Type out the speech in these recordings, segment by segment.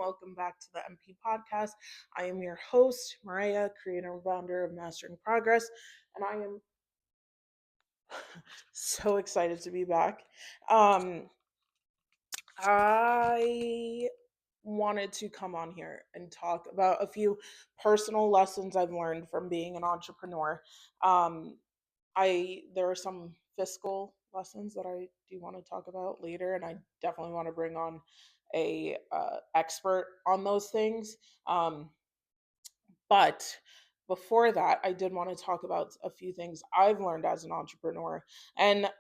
welcome back to the MP podcast. I am your host, Moraya, creator and founder of Mastering Progress, and I am so excited to be back. Um, I wanted to come on here and talk about a few personal lessons I've learned from being an entrepreneur. Um, I there are some fiscal lessons that I do want to talk about later, and I definitely want to bring on a expert on those things. Um, but before that, I did want to talk about a few things I've learned as an entrepreneur. And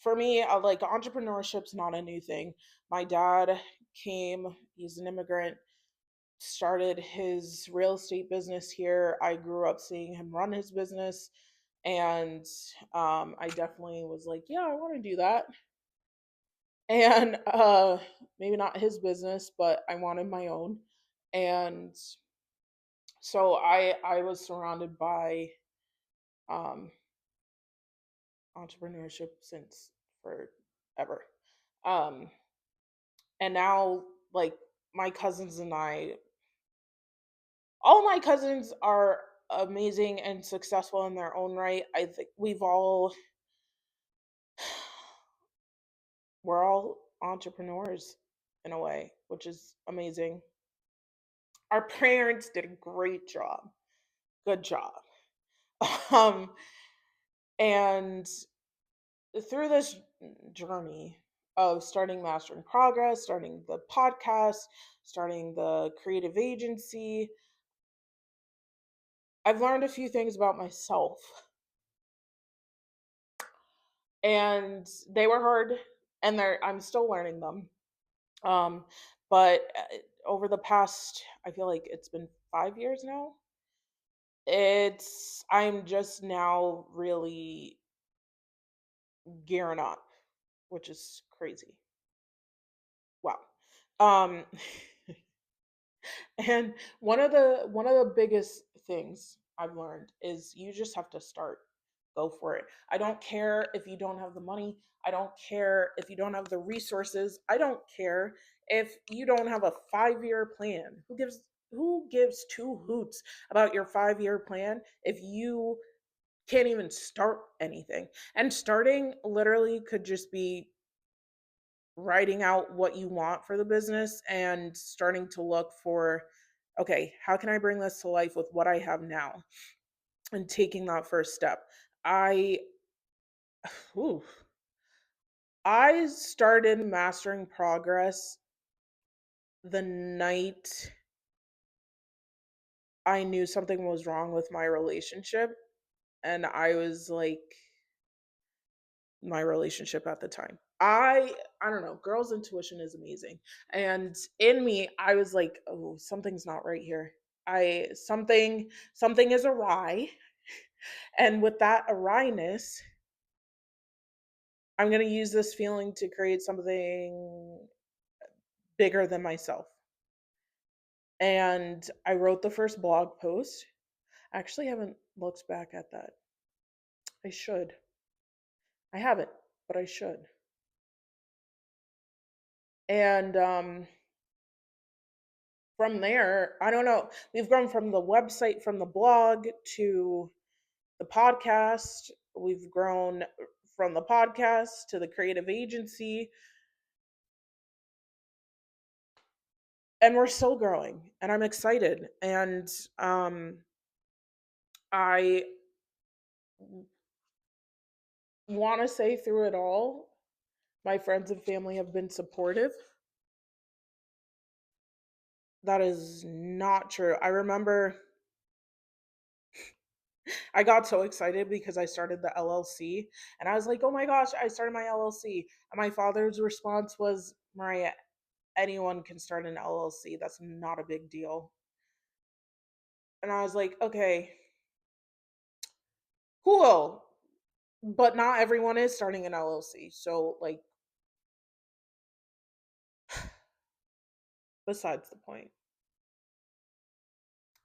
for me, like entrepreneurship's not a new thing. My dad came; he's an immigrant, started his real estate business here. I grew up seeing him run his business, and I definitely was like, yeah, I want to do that. And maybe not his business, but I wanted my own. And so I was surrounded by um, entrepreneurship since forever. Um, and now, like my cousins and I, all my cousins are amazing and successful in their own right. I think we're all entrepreneurs in a way, which is amazing. Our parents did a great job. Good job. Um, and through this journey of starting Master in Progress, starting the podcast, starting the creative agency, I've learned a few things about myself. And they were hard, and I'm still learning them. Um, but over the past, I feel like it's been 5 years now. I'm just now really gearing up, which is crazy. Wow. Um, and one of the biggest things I've learned is you just have to start. Go for it. I don't care if you don't have the money. I don't care if you don't have the resources. I don't care if you don't have a 5-year plan. Who gives two hoots about your 5-year plan if you can't even start anything? And starting literally could just be writing out what you want for the business and starting to look for, okay, how can I bring this to life with what I have now, and taking that first step. I ooh, I started Mastering Progress the night I knew something was wrong with my relationship, and I was like, my relationship at the time. I don't know, girls' intuition is amazing. And in me, I was like, oh, something's not right here. I something is awry. And with that awryness, I'm gonna use this feeling to create something bigger than myself. And I wrote the first blog post. I actually haven't looked back at that. I should. I haven't, but I should. And from there, I don't know. We've grown from the website, from the blog to the podcast. We've grown from the podcast to the creative agency, and we're still growing. And I'm excited. And um, I want to say through it all, my friends and family have been supportive. That is not true. I remember I got so excited because I started the LLC, and I was like, oh my gosh, I started my LLC. And my father's response was, Mariah, anyone can start an LLC. That's not a big deal. And I was like, okay, cool. But not everyone is starting an LLC. So, like, besides the point,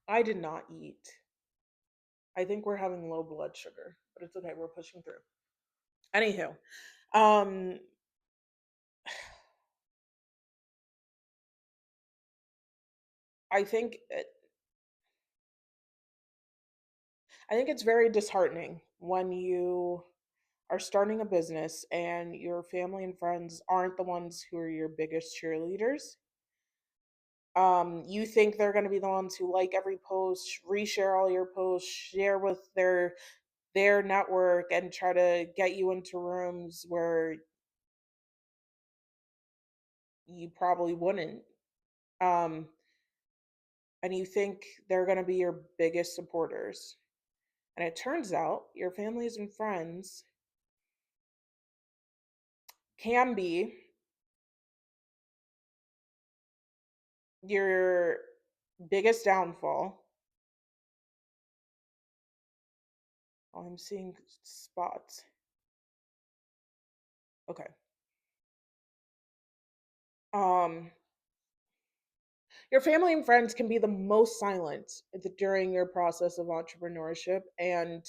I did not eat. I think we're having low blood sugar, but it's okay. We're pushing through. Anywho, um, I think I think it's very disheartening when you are starting a business and your family and friends aren't the ones who are your biggest cheerleaders. You think they're going to be the ones who like every post, reshare all your posts, share with their network, and try to get you into rooms where you probably wouldn't. Um, and you think they're going to be your biggest supporters. And it turns out your families and friends can be your biggest downfall. Oh, I'm seeing spots. Okay. Um, your family and friends can be the most silent during your process of entrepreneurship, and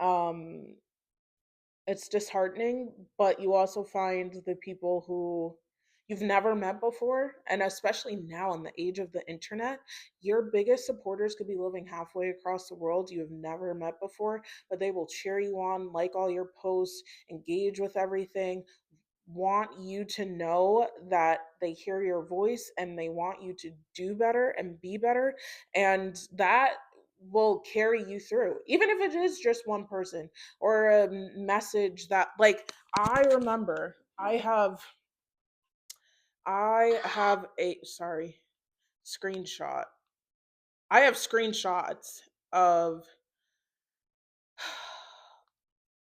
um, it's disheartening. But you also find the people who you've never met before, and especially now in the age of the internet, your biggest supporters could be living halfway across the world you have never met before, but they will cheer you on, like all your posts, engage with everything, want you to know that they hear your voice and they want you to do better and be better. And that will carry you through, even if it is just one person or a message that, like, I remember I have a sorry screenshot. I have screenshots of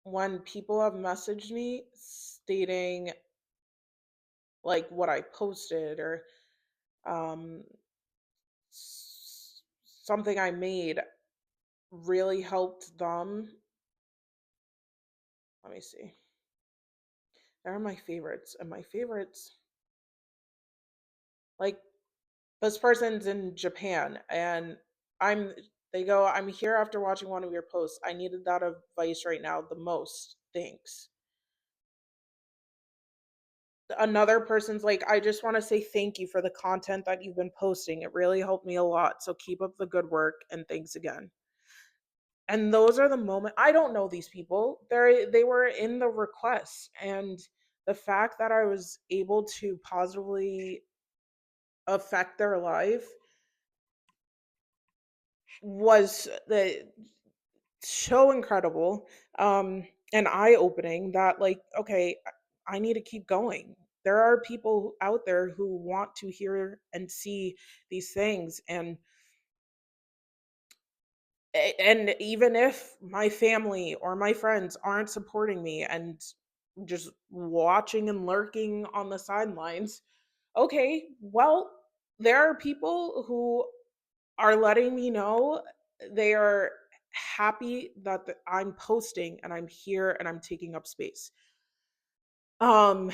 when people have messaged me stating like what I posted or um something I made really helped them. Let me see. They're my favorites. And my favorites, like this person's in Japan and I'm they go, I'm here after watching one of your posts. I needed that advice right now the most. Thanks. Another person's like, I just want to say thank you for the content that you've been posting. It really helped me a lot. So keep up the good work and thanks again. And those are the moment I don't know these people. They were in the request, and the fact that I was able to positively affect their life was the so incredible, and eye opening that, like, okay, I need to keep going. There are people out there who want to hear and see these things, and even if my family or my friends aren't supporting me and just watching and lurking on the sidelines, okay, well, there are people who are letting me know they are happy that I'm posting and I'm here and I'm taking up space. Um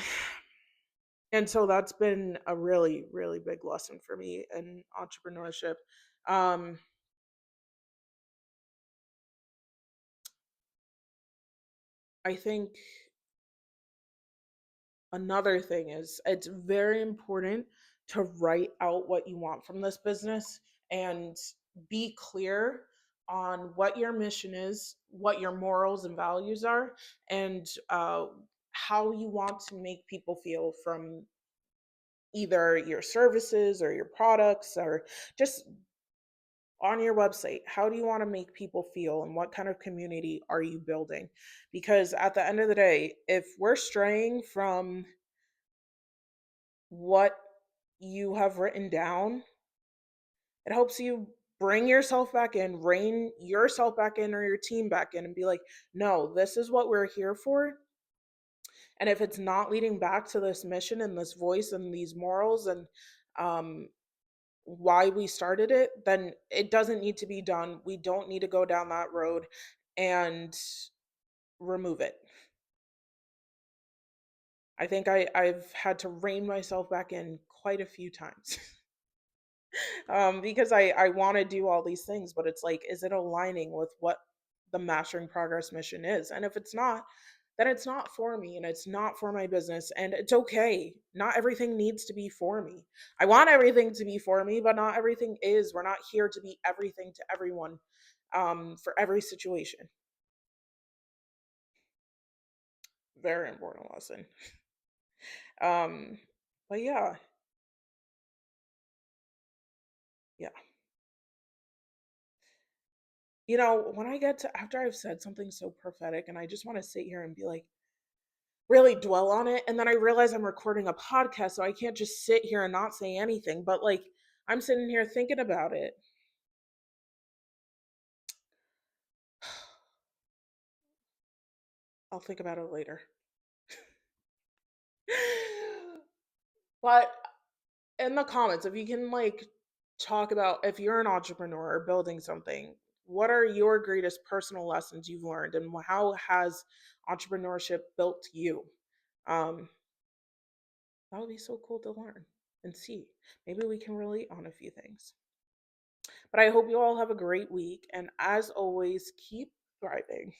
and so that's been a really really big lesson for me in entrepreneurship. Um I think another thing is it's very important to write out what you want from this business and be clear on what your mission is, what your morals and values are, and how you want to make people feel from either your services or your products or just on your website. How do you want to make people feel and what kind of community are you building? Because at the end of the day, if we're straying from what you have written down, it helps you bring yourself back in, rein yourself back in or your team back in and be like, no, this is what we're here for. And if it's not leading back to this mission and this voice and these morals and um, why we started it, then it doesn't need to be done. We don't need to go down that road and remove it. I think I've had to rein myself back in quite a few times. Because I want to do all these things, but it's like, is it aligning with what the Mastering Progress mission is? And if it's not, then it's not for me and it's not for my business. And it's okay. Not everything needs to be for me. I want everything to be for me, but not everything is. We're not here to be everything to everyone for every situation. Very important lesson. Um, but yeah, yeah. When I get to after I've said something so prophetic and I just want to sit here and be like, really dwell on it, and then I realize I'm recording a podcast, so I can't just sit here and not say anything, but like I'm sitting here thinking about it. I'll think about it later. But in the comments, if you can like talk about if you're an entrepreneur or building something, what are your greatest personal lessons you've learned and how has entrepreneurship built you? Um, that would be so cool to learn and see. Maybe we can relate on a few things. But I hope you all have a great week. And as always, keep thriving.